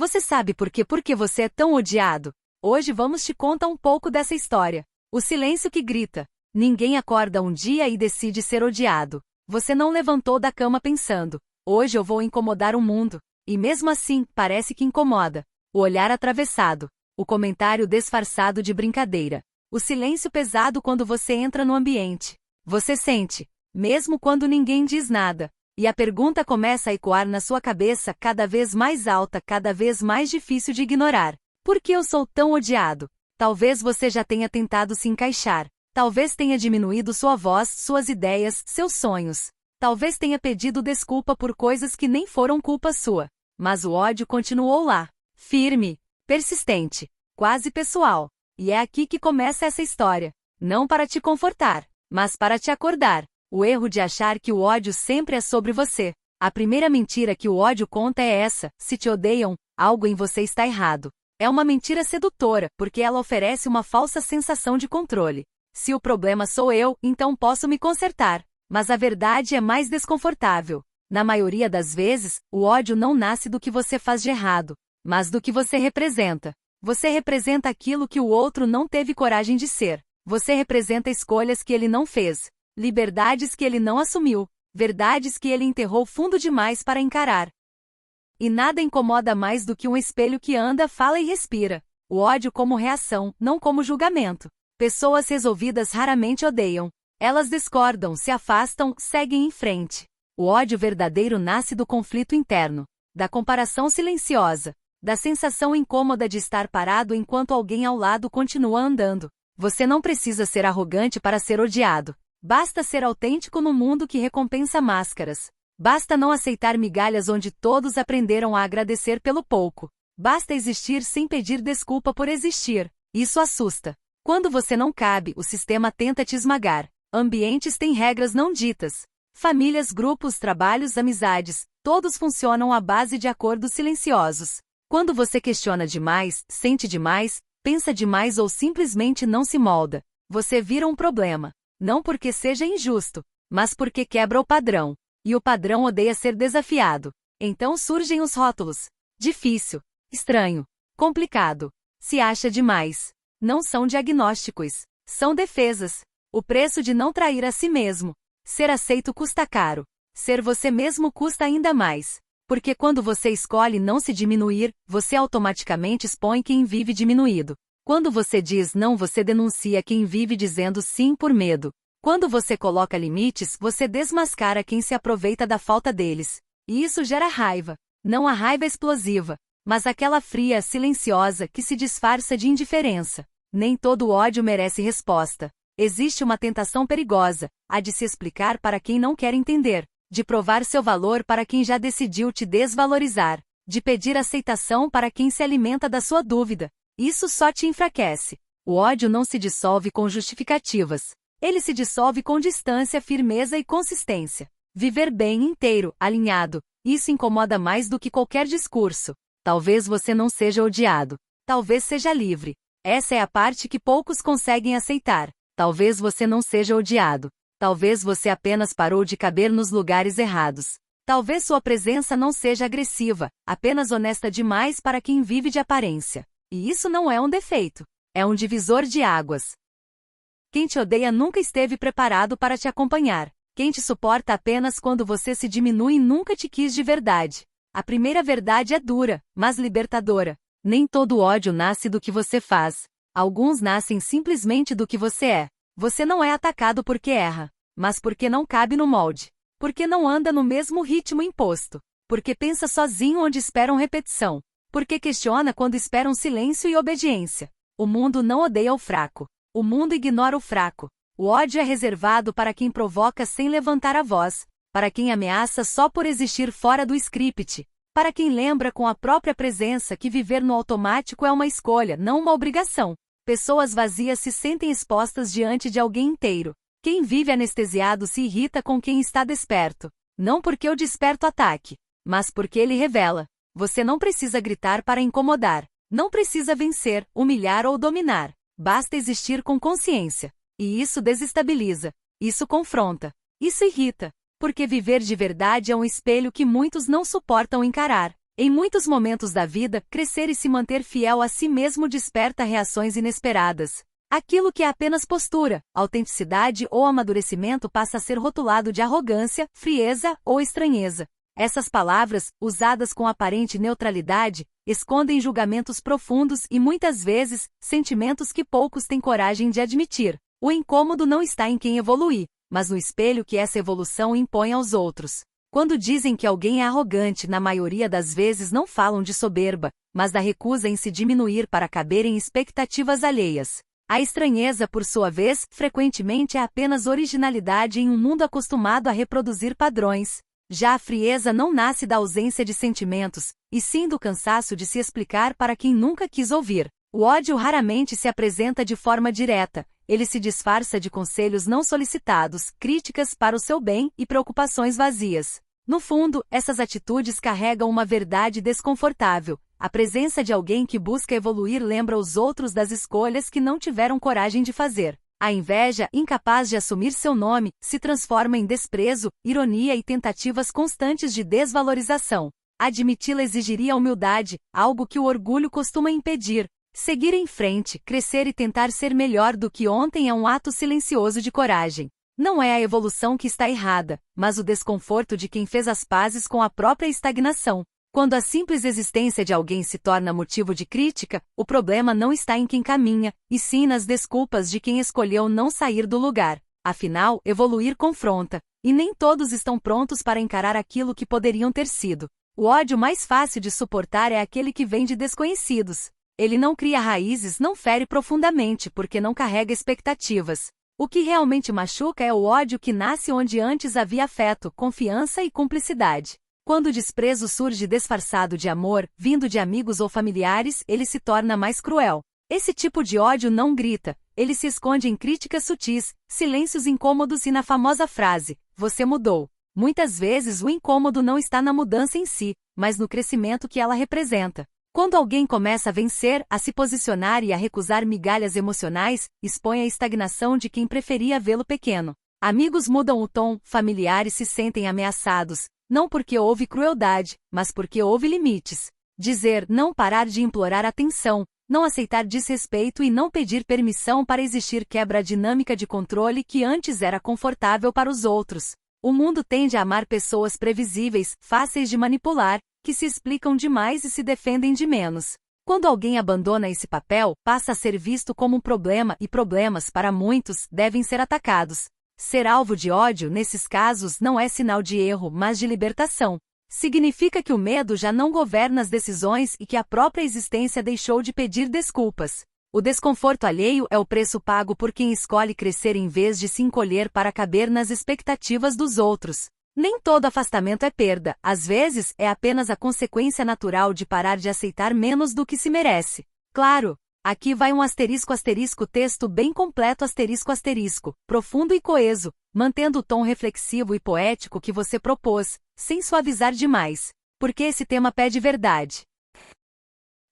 Você sabe por que você é tão odiado? Hoje vamos te contar um pouco dessa história. O silêncio que grita. Ninguém acorda um dia e decide ser odiado. Você não levantou da cama pensando, hoje eu vou incomodar o mundo. E mesmo assim, parece que incomoda. O olhar atravessado. O comentário disfarçado de brincadeira. O silêncio pesado quando você entra no ambiente. Você sente, mesmo quando ninguém diz nada. E a pergunta começa a ecoar na sua cabeça cada vez mais alta, cada vez mais difícil de ignorar. Por que eu sou tão odiado? Talvez você já tenha tentado se encaixar. Talvez tenha diminuído sua voz, suas ideias, seus sonhos. Talvez tenha pedido desculpa por coisas que nem foram culpa sua. Mas o ódio continuou lá. Firme, persistente, quase pessoal. E é aqui que começa essa história. Não para te confortar, mas para te acordar. O erro de achar que o ódio sempre é sobre você. A primeira mentira que o ódio conta é essa: se te odeiam, algo em você está errado. É uma mentira sedutora, porque ela oferece uma falsa sensação de controle. Se o problema sou eu, então posso me consertar. Mas a verdade é mais desconfortável. Na maioria das vezes, o ódio não nasce do que você faz de errado, mas do que você representa. Você representa aquilo que o outro não teve coragem de ser. Você representa escolhas que ele não fez. Liberdades que ele não assumiu, verdades que ele enterrou fundo demais para encarar. E nada incomoda mais do que um espelho que anda, fala e respira. O ódio como reação, não como julgamento. Pessoas resolvidas raramente odeiam. Elas discordam, se afastam, seguem em frente. O ódio verdadeiro nasce do conflito interno, da comparação silenciosa, da sensação incômoda de estar parado enquanto alguém ao lado continua andando. Você não precisa ser arrogante para ser odiado. Basta ser autêntico no mundo que recompensa máscaras. Basta não aceitar migalhas onde todos aprenderam a agradecer pelo pouco. Basta existir sem pedir desculpa por existir. Isso assusta. Quando você não cabe, o sistema tenta te esmagar. Ambientes têm regras não ditas. Famílias, grupos, trabalhos, amizades, todos funcionam à base de acordos silenciosos. Quando você questiona demais, sente demais, pensa demais ou simplesmente não se molda, você vira um problema. Não porque seja injusto, mas porque quebra o padrão. E o padrão odeia ser desafiado. Então surgem os rótulos. Difícil, estranho, complicado, se acha demais. Não são diagnósticos, são defesas. O preço de não trair a si mesmo. Ser aceito custa caro. Ser você mesmo custa ainda mais. Porque quando você escolhe não se diminuir, você automaticamente expõe quem vive diminuído. Quando você diz não, você denuncia quem vive dizendo sim por medo. Quando você coloca limites, você desmascara quem se aproveita da falta deles. E isso gera raiva. Não a raiva explosiva, mas aquela fria, silenciosa que se disfarça de indiferença. Nem todo ódio merece resposta. Existe uma tentação perigosa, a de se explicar para quem não quer entender, de provar seu valor para quem já decidiu te desvalorizar, de pedir aceitação para quem se alimenta da sua dúvida. Isso só te enfraquece. O ódio não se dissolve com justificativas. Ele se dissolve com distância, firmeza e consistência. Viver bem, inteiro, alinhado, isso incomoda mais do que qualquer discurso. Talvez você não seja odiado. Talvez seja livre. Essa é a parte que poucos conseguem aceitar. Talvez você não seja odiado. Talvez você apenas parou de caber nos lugares errados. Talvez sua presença não seja agressiva, apenas honesta demais para quem vive de aparência. E isso não é um defeito. É um divisor de águas. Quem te odeia nunca esteve preparado para te acompanhar. Quem te suporta apenas quando você se diminui nunca te quis de verdade. A primeira verdade é dura, mas libertadora. Nem todo ódio nasce do que você faz. Alguns nascem simplesmente do que você é. Você não é atacado porque erra, mas porque não cabe no molde. Porque não anda no mesmo ritmo imposto. Porque pensa sozinho onde esperam repetição. Porque questiona quando esperam silêncio e obediência. O mundo não odeia o fraco. O mundo ignora o fraco. O ódio é reservado para quem provoca sem levantar a voz, para quem ameaça só por existir fora do script, para quem lembra com a própria presença que viver no automático é uma escolha, não uma obrigação. Pessoas vazias se sentem expostas diante de alguém inteiro. Quem vive anestesiado se irrita com quem está desperto. Não porque o desperto ataque, mas porque ele revela. Você não precisa gritar para incomodar. Não precisa vencer, humilhar ou dominar. Basta existir com consciência. E isso desestabiliza. Isso confronta. Isso irrita. Porque viver de verdade é um espelho que muitos não suportam encarar. Em muitos momentos da vida, crescer e se manter fiel a si mesmo desperta reações inesperadas. Aquilo que é apenas postura, autenticidade ou amadurecimento passa a ser rotulado de arrogância, frieza ou estranheza. Essas palavras, usadas com aparente neutralidade, escondem julgamentos profundos e muitas vezes, sentimentos que poucos têm coragem de admitir. O incômodo não está em quem evoluir, mas no espelho que essa evolução impõe aos outros. Quando dizem que alguém é arrogante, na maioria das vezes não falam de soberba, mas da recusa em se diminuir para caber em expectativas alheias. A estranheza, por sua vez, frequentemente é apenas originalidade em um mundo acostumado a reproduzir padrões. Já a frieza não nasce da ausência de sentimentos, e sim do cansaço de se explicar para quem nunca quis ouvir. O ódio raramente se apresenta de forma direta, ele se disfarça de conselhos não solicitados, críticas para o seu bem e preocupações vazias. No fundo, essas atitudes carregam uma verdade desconfortável. A presença de alguém que busca evoluir lembra os outros das escolhas que não tiveram coragem de fazer. A inveja, incapaz de assumir seu nome, se transforma em desprezo, ironia e tentativas constantes de desvalorização. Admiti-la exigiria humildade, algo que o orgulho costuma impedir. Seguir em frente, crescer e tentar ser melhor do que ontem é um ato silencioso de coragem. Não é a evolução que está errada, mas o desconforto de quem fez as pazes com a própria estagnação. Quando a simples existência de alguém se torna motivo de crítica, o problema não está em quem caminha, e sim nas desculpas de quem escolheu não sair do lugar. Afinal, evoluir confronta, e nem todos estão prontos para encarar aquilo que poderiam ter sido. O ódio mais fácil de suportar é aquele que vem de desconhecidos. Ele não cria raízes, não fere profundamente porque não carrega expectativas. O que realmente machuca é o ódio que nasce onde antes havia afeto, confiança e cumplicidade. Quando o desprezo surge disfarçado de amor, vindo de amigos ou familiares, ele se torna mais cruel. Esse tipo de ódio não grita, ele se esconde em críticas sutis, silêncios incômodos e na famosa frase, "você mudou". Muitas vezes o incômodo não está na mudança em si, mas no crescimento que ela representa. Quando alguém começa a vencer, a se posicionar e a recusar migalhas emocionais, expõe a estagnação de quem preferia vê-lo pequeno. Amigos mudam o tom, familiares se sentem ameaçados, não porque houve crueldade, mas porque houve limites. Dizer não, parar de implorar atenção, não aceitar desrespeito e não pedir permissão para existir quebra a dinâmica de controle que antes era confortável para os outros. O mundo tende a amar pessoas previsíveis, fáceis de manipular, que se explicam demais e se defendem de menos. Quando alguém abandona esse papel, passa a ser visto como um problema e problemas, para muitos, devem ser atacados. Ser alvo de ódio, nesses casos, não é sinal de erro, mas de libertação. Significa que o medo já não governa as decisões e que a própria existência deixou de pedir desculpas. O desconforto alheio é o preço pago por quem escolhe crescer em vez de se encolher para caber nas expectativas dos outros. Nem todo afastamento é perda, às vezes é apenas a consequência natural de parar de aceitar menos do que se merece. Claro, aqui vai um asterisco texto bem completo asterisco, profundo e coeso, mantendo o tom reflexivo e poético que você propôs, sem suavizar demais, porque esse tema pede verdade.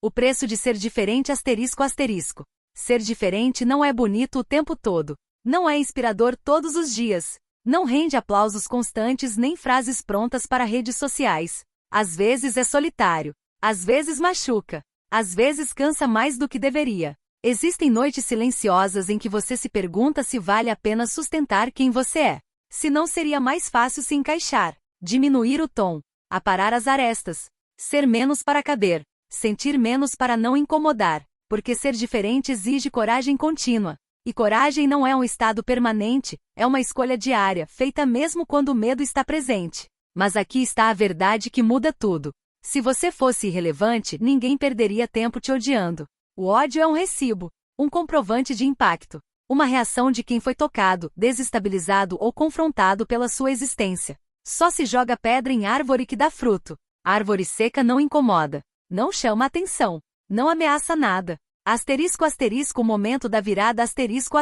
O preço de ser diferente asterisco. Ser diferente não é bonito o tempo todo, não é inspirador todos os dias. Não rende aplausos constantes nem frases prontas para redes sociais. Às vezes é solitário. Às vezes machuca. Às vezes cansa mais do que deveria. Existem noites silenciosas em que você se pergunta se vale a pena sustentar quem você é. Se não seria mais fácil se encaixar, diminuir o tom, aparar as arestas, ser menos para caber, sentir menos para não incomodar, porque ser diferente exige coragem contínua. E coragem não é um estado permanente, é uma escolha diária, feita mesmo quando o medo está presente. Mas aqui está a verdade que muda tudo. Se você fosse irrelevante, ninguém perderia tempo te odiando. O ódio é um recibo, um comprovante de impacto, uma reação de quem foi tocado, desestabilizado ou confrontado pela sua existência. Só se joga pedra em árvore que dá fruto. Árvore seca não incomoda, não chama atenção, não ameaça nada. O momento da virada asterisco.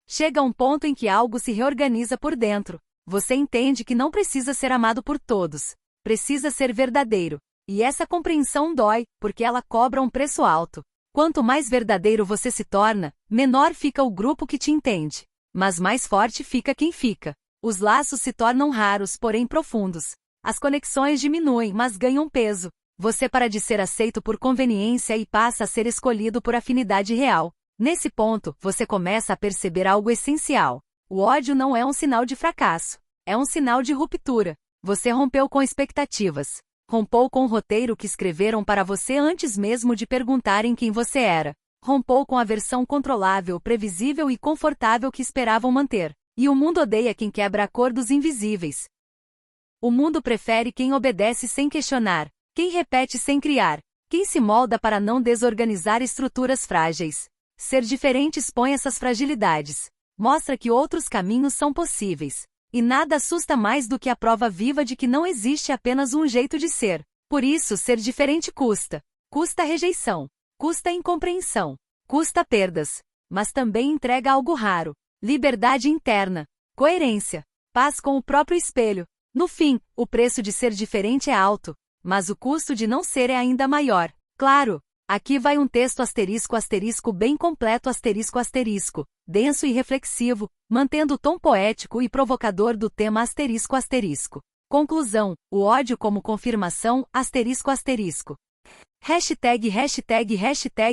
Chega um ponto em que algo se reorganiza por dentro. Você entende que não precisa ser amado por todos. Precisa ser verdadeiro. E essa compreensão dói, porque ela cobra um preço alto. Quanto mais verdadeiro você se torna, menor fica o grupo que te entende. Mas mais forte fica quem fica. Os laços se tornam raros, porém profundos. As conexões diminuem, mas ganham peso. Você para de ser aceito por conveniência e passa a ser escolhido por afinidade real. Nesse ponto, você começa a perceber algo essencial. O ódio não é um sinal de fracasso. É um sinal de ruptura. Você rompeu com expectativas. Rompeu com o roteiro que escreveram para você antes mesmo de perguntarem quem você era. Rompeu com a versão controlável, previsível e confortável que esperavam manter. E o mundo odeia quem quebra acordos invisíveis. O mundo prefere quem obedece sem questionar, quem repete sem criar, quem se molda para não desorganizar estruturas frágeis. Ser diferente expõe essas fragilidades. Mostra que outros caminhos são possíveis. E nada assusta mais do que a prova viva de que não existe apenas um jeito de ser. Por isso, ser diferente custa. Custa rejeição. Custa incompreensão. Custa perdas. Mas também entrega algo raro. Liberdade interna. Coerência. Paz com o próprio espelho. No fim, o preço de ser diferente é alto. Mas o custo de não ser é ainda maior. Claro. Aqui vai um texto asterisco asterisco bem completo asterisco asterisco, denso e reflexivo, mantendo o tom poético e provocador do tema asterisco asterisco. Conclusão, o ódio como confirmação, asterisco asterisco. Hashtag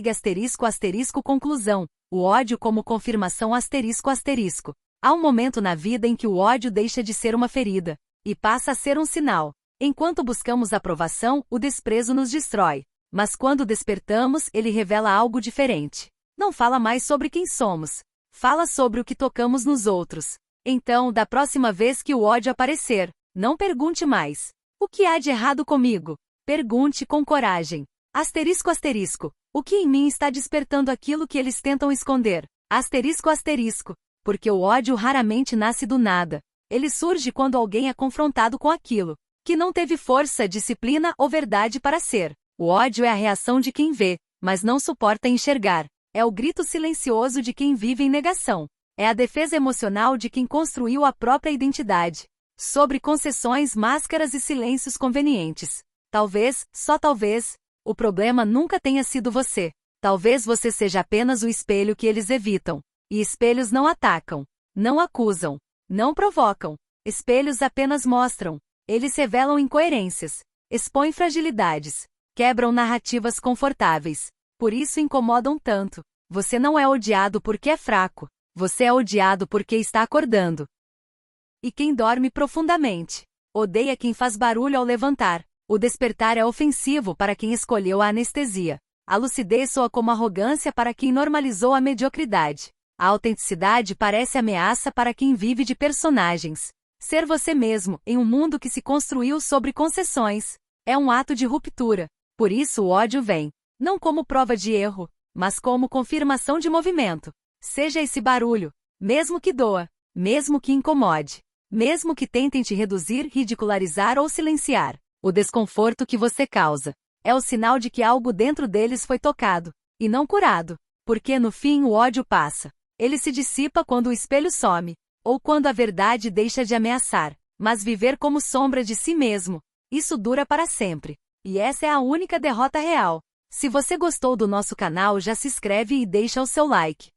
asterisco asterisco conclusão, o ódio como confirmação asterisco asterisco. Há um momento na vida em que o ódio deixa de ser uma ferida, e passa a ser um sinal. Enquanto buscamos aprovação, o desprezo nos destrói. Mas quando despertamos, ele revela algo diferente. Não fala mais sobre quem somos. Fala sobre o que tocamos nos outros. Então, da próxima vez que o ódio aparecer, não pergunte mais: o que há de errado comigo? Pergunte com coragem. Asterisco asterisco. O que em mim está despertando aquilo que eles tentam esconder? Asterisco asterisco. Porque o ódio raramente nasce do nada. Ele surge quando alguém é confrontado com aquilo que não teve força, disciplina ou verdade para ser. O ódio é a reação de quem vê, mas não suporta enxergar. É o grito silencioso de quem vive em negação. É a defesa emocional de quem construiu a própria identidade. Sobre concessões, máscaras e silêncios convenientes. Talvez, só talvez, o problema nunca tenha sido você. Talvez você seja apenas o espelho que eles evitam. E espelhos não atacam, não acusam, não provocam. Espelhos apenas mostram. Eles revelam incoerências, expõem fragilidades. Quebram narrativas confortáveis. Por isso incomodam tanto. Você não é odiado porque é fraco. Você é odiado porque está acordando. E quem dorme profundamente odeia quem faz barulho ao levantar. O despertar é ofensivo para quem escolheu a anestesia. A lucidez soa como arrogância para quem normalizou a mediocridade. A autenticidade parece ameaça para quem vive de personagens. Ser você mesmo, em um mundo que se construiu sobre concessões, é um ato de ruptura. Por isso o ódio vem, não como prova de erro, mas como confirmação de movimento. Seja esse barulho, mesmo que doa, mesmo que incomode, mesmo que tentem te reduzir, ridicularizar ou silenciar. O desconforto que você causa é o sinal de que algo dentro deles foi tocado, e não curado. Porque no fim o ódio passa. Ele se dissipa quando o espelho some, ou quando a verdade deixa de ameaçar. Mas viver como sombra de si mesmo, isso dura para sempre. E essa é a única derrota real. Se você gostou do nosso canal, já se inscreve e deixa o seu like.